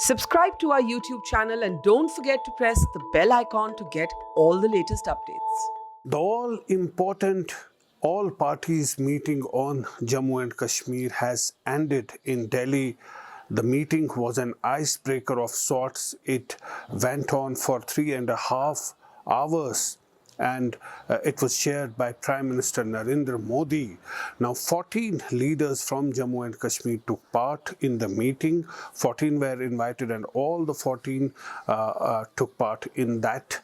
Subscribe to our YouTube channel and don't forget to press the bell icon to get all the latest updates. The all-important all parties meeting on Jammu and Kashmir has ended in Delhi. The meeting was an icebreaker of sorts. It went on for 3.5 hours and it was chaired by Prime Minister Narendra Modi. Now 14 leaders from Jammu and Kashmir took part in the meeting. 14 were invited and all the 14 took part in that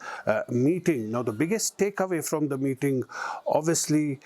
meeting. Now the biggest takeaway from the meeting obviously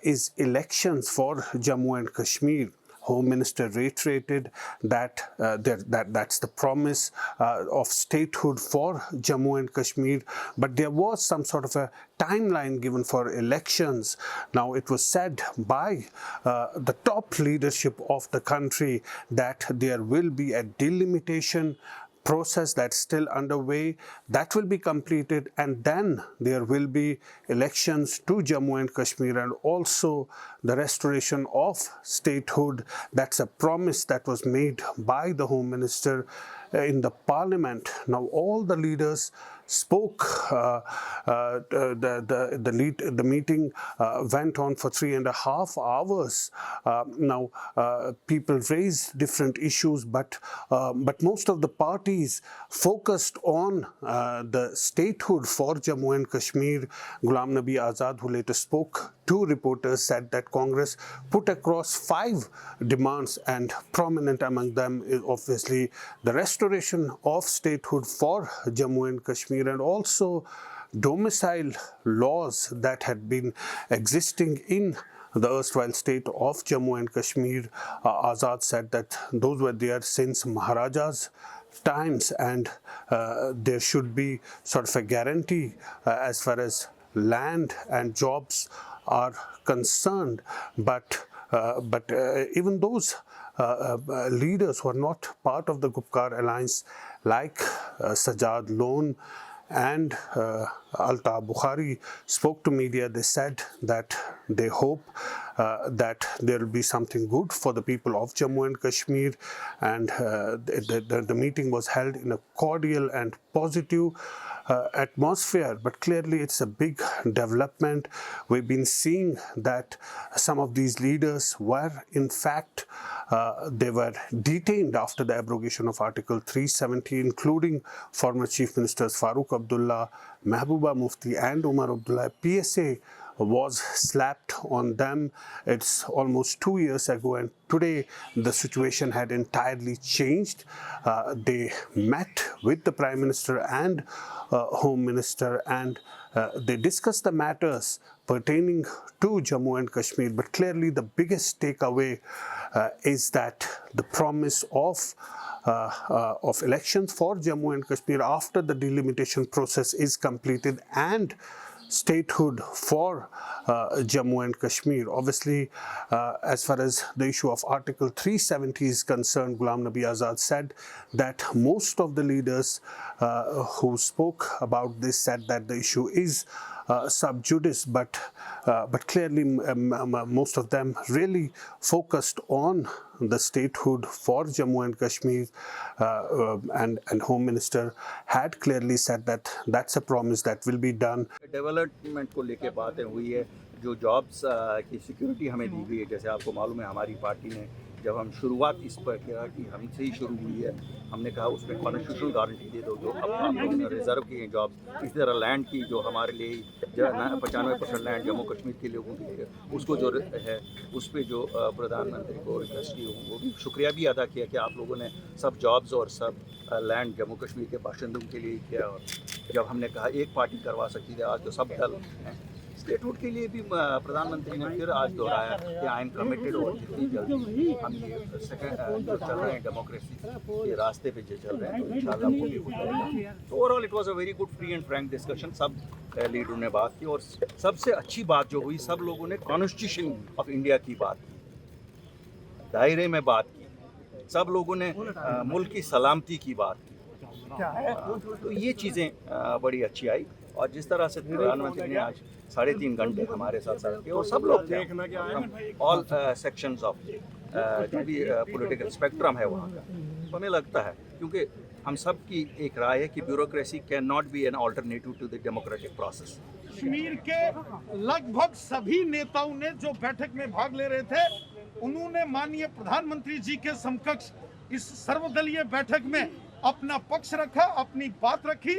is elections for Jammu and Kashmir. Home Minister reiterated that that's the promise of statehood for Jammu and Kashmir, but there was some sort of a timeline given for elections. Now it was said by the top leadership of the country that there will be a delimitation process that's still underway. That will be completed and then there will be elections to Jammu and Kashmir and also the restoration of statehood. That's a promise that was made by the Home Minister in the Parliament. Now all the leaders spoke. The meeting went on for 3.5 hours. Now people raised different issues, but most of the parties focused on the statehood for Jammu and Kashmir. Ghulam Nabi Azad, who later spoke to reporters, said that Congress put across 5 demands, and prominent among them is obviously the restoration of statehood for Jammu and Kashmir and also domicile laws that had been existing in the erstwhile state of Jammu and Kashmir. Azad said that those were there since Maharaja's times and there should be sort of a guarantee as far as land and jobs are concerned, but even those leaders who are not part of the Gupkar alliance like Sajjad Lone and Altaf Bukhari spoke to media. They said that they hope that there will be something good for the people of Jammu and Kashmir, and the meeting was held in a cordial and positive atmosphere, but clearly it's a big development. We've been seeing that some of these leaders were in fact they were detained after the abrogation of Article 370, including former Chief Ministers Farooq Abdullah, Mehbooba Mufti and Umar Abdullah. PSA was slapped on them. It's almost 2 years ago and today the situation had entirely changed. They met with the Prime Minister and Home Minister and they discussed the matters pertaining to Jammu and Kashmir, but clearly the biggest takeaway is that the promise of elections for Jammu and Kashmir after the delimitation process is completed and statehood for Jammu and Kashmir. Obviously, as far as the issue of Article 370 is concerned, Ghulam Nabi Azad said that most of the leaders who spoke about this said that the issue is sub judice, but clearly most of them really focused on the statehood for Jammu and Kashmir, and Home Minister had clearly said that that's a promise that will be done. Development को लेके बातें हुई है, जो jobs की security हमें दी गई है। जैसे आपको मालूम है हमारी पार्टी ने जब हम शुरुआत इस पर किया कि हमसे ही शुरू हुई है, हमने कहा उसमें कॉन्स्टिट्यूशनल गारंटी दे दो जो अब आप लोगों ने रिजर्व की हैं जॉब्स। इसी तरह लैंड की जो हमारे लिए 95% लैंड जम्मू कश्मीर के लोगों के लिए उसको जो है उस पर जो प्रधानमंत्री को रिक्वेस्ट की वो भी शुक्रिया भी अदा किया कि आप लोगों ने सब जॉब्स और सब लैंड जम्मू कश्मीर के बाशिंदों के लिए किया। और जब हमने कहा एक पार्टी करवा सकती है, आज तो सब दल हैं। स्टेटहुड के लिए भी प्रधानमंत्री ने फिर आज दोहराया कि आई एम कमिटेड और जितनी जल्दी हम ये सेकंड जो चल रहे हैं डेमोक्रेसी के रास्ते पे जो चल रहे हैं तो इंशाल्लाह वो भी हो जाएगा। तो overall it was a very good free and Frank discussion. सब लीडरों ने बात की और सबसे अच्छी बात जो हुई, सब लोगों ने कॉन्स्टिट्यूशन ऑफ इंडिया की बात की, दायरे में बात की, सब लोगों ने मुल्क की सलामती की बात की। तो ये चीज़ें बड़ी अच्छी आई और जिस तरह से प्रधानमंत्री ने आज 3.5 घंटे हमारे साथ थे और सब लोग थे ऑल सेक्शंस ऑफ जो भी पॉलिटिकल स्पेक्ट्रम है वहाँ का, तो हमें लगता है, क्योंकि हम सब की एक राय है कि bureaucracy can not be an alternative to the democratic process. Kashmir के लगभग सभी नेताओं ने जो बैठक में भाग ले रहे थे, उन्होंने माननीय प्रधानमंत्री जी के समकक्ष इस सर्वदलीय बैठक में अपना पक्ष रखा, अपनी बात रखी,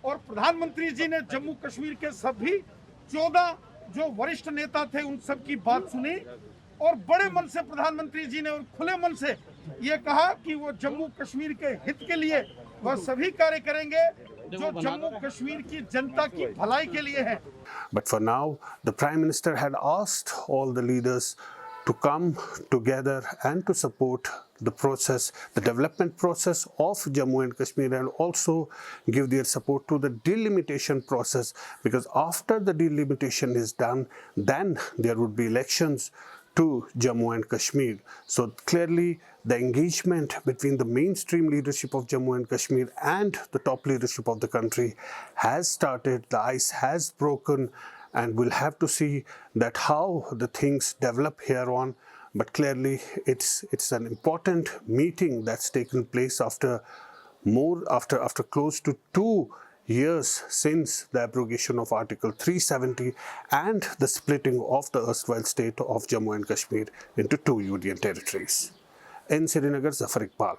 और प्रधानमंत्री जी ने जम्मू कश्मीर के सभी 14 जो वरिष्ठ नेता थे उन सब की बात सुनी, और बड़े मन से प्रधानमंत्री जी ने और खुले मन से ये कहा कि वो जम्मू कश्मीर के हित के लिए वह सभी कार्य करेंगे जो जम्मू कश्मीर की जनता की भलाई के लिए है। But for now, the Prime Minister had asked all the leaders to come together and to support the process, the development process of Jammu and Kashmir, and also give their support to the delimitation process, because after the delimitation is done, then there would be elections to Jammu and Kashmir. So clearly the engagement between the mainstream leadership of Jammu and Kashmir and the top leadership of the country has started, the ice has broken, and we'll have to see that how the things develop here on. But clearly it's an important meeting that's taken place after close to 2 years since the abrogation of Article 370 and the splitting of the erstwhile state of Jammu and Kashmir into 2 union territories. In Srinagar, Zafar Iqbal.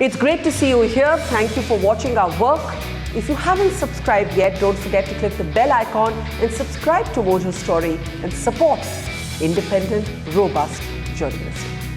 It's great to see you here. Thank you for watching our work. If you haven't subscribed yet, don't forget to click the bell icon and subscribe to Mojo Story and support independent, robust journalism.